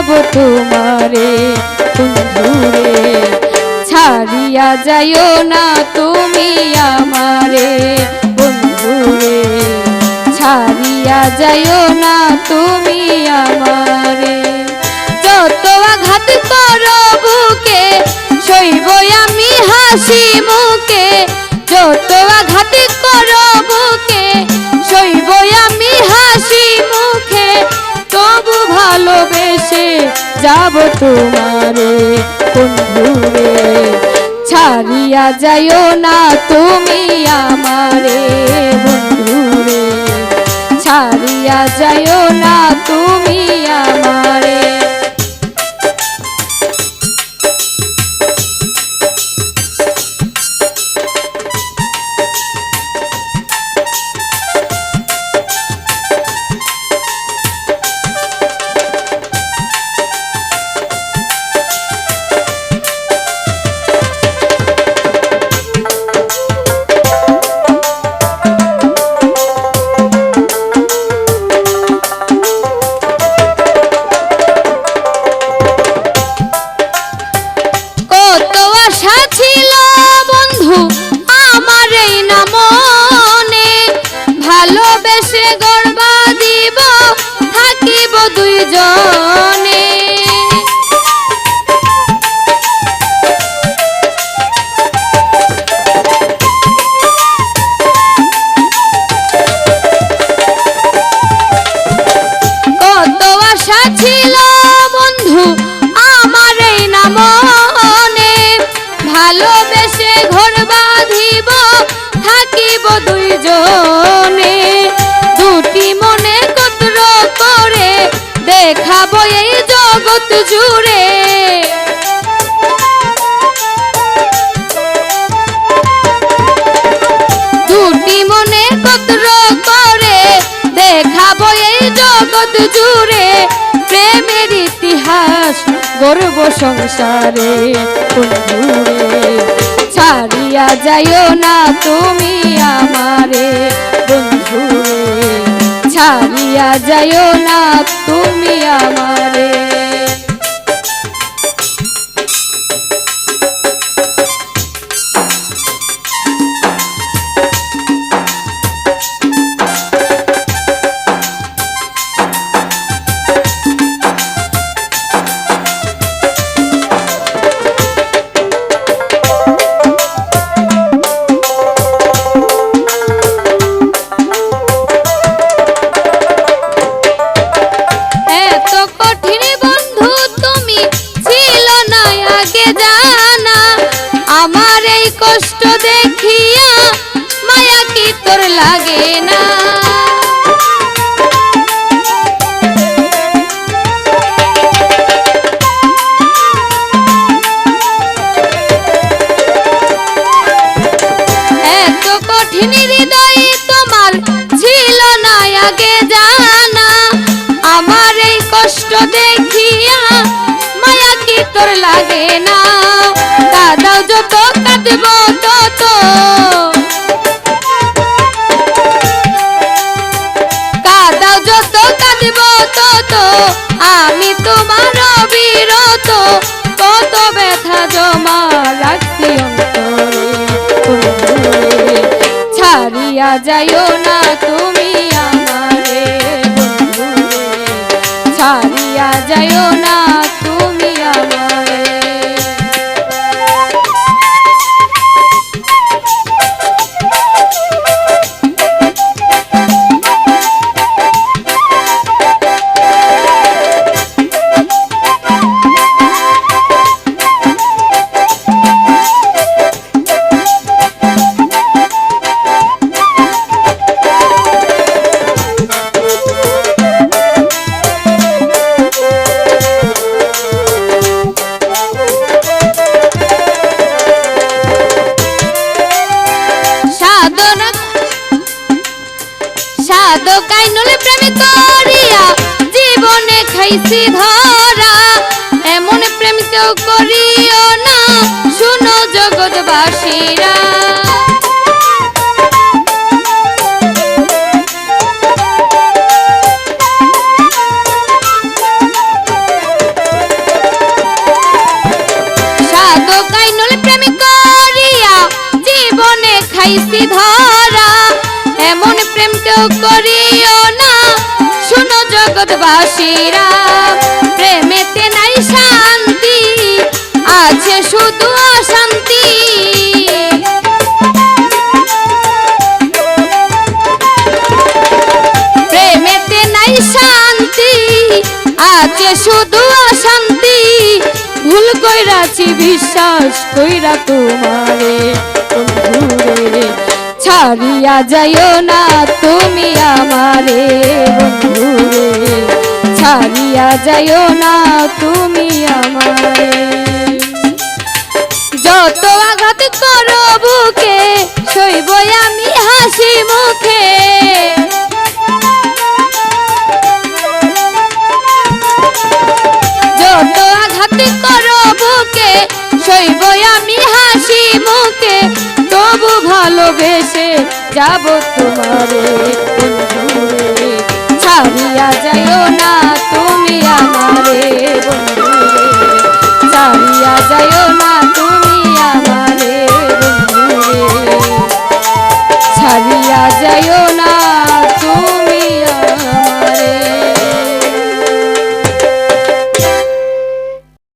যাব তোমারে বন্ধুরে, ছাড়িয়া যাইও না তুমি আমারে বন্ধুরে, ছাড়িয়া যাইও না তুমি আমারে। যত আঘাত করো বুকে সইব আমি হাসি মুখে, যত আঘাত করো বুকে সইব আমি হাসি মুখে, তবু ভালোবেসে যাব তোমারে বন্ধুরে, ছাড়িয়া যাইও না তুমি আমারে বন্ধুরে, ছাড়িয়া যাইও না তুমি আমারে। ভালোবেসে গড়বা দিব থাকিব দুইজনে, কত আশা ছিল বন্ধু আমার এই না মনে, ভালোবেসে ঘর বাঁধিব থাকিব দুইজনে, দুটি মনে কতর করে দেখাবো এই জগৎ জুড়ে, দুটি মনে কতর করে দেখাবো এই জগৎ জুড়ে, প্রেমের ইতিহাস গর্ব সংসারে বন্ধুরে, ছাড়িয়া যাইও না তুমি আমারে বন্ধুরে, ছাড়িয়া যাইও না তুমি আমারে। আমার এই কষ্ট দেখিয়া মায়া কি তোর লাগে না, এত কঠিন হৃদয় তোমার ছিল না আগে জানা, আমার এই কষ্ট দেখিয়া মায়া কি তোর লাগে না, দাদাও যত কাঁদব তত, কাদাও যত কাঁদব তত, আমি তোমার বিরত, কত ব্যথা জমা রাখছি অন্তরে বন্ধুরে, ছাড়িয়া যাইও না তুমি আমারে বন্ধুরে, ছাড়িয়া যাইও না তুমি আমারে। কাইনলে প্রেমে করিয়া জীবনে খাইছি ধরা, এমন প্রেম কেউ করিও না শুনো জগৎবাসীরা, খাইছি ধরা, এমন প্রেম কেউ করিও না শুনো জগৎবাসীরা। প্রেমেতে নাই শান্তি, আছে শুধু অশান্তি। প্রেমেতে নাই শান্তি, আছে শুধু অশান্তি। ভুল কইরাছি বিশ্বাস কইরা তোমারে বন্ধুরে, ছাড়িয়া যাইও না তুমি আমারে বন্ধুরে, ছাড়িয়া যাইও না তুমি আমারে। যত আঘাত করো বুকে সইব আমি হাসি মুখে, যত আঘাত করো বুকে সইব আমি হাসি মুখে। তবু ভালোবেসে যাব তোমারে বন্ধুরে, ছাড়িয়া যাইও না তুমি আমারে বন্ধু।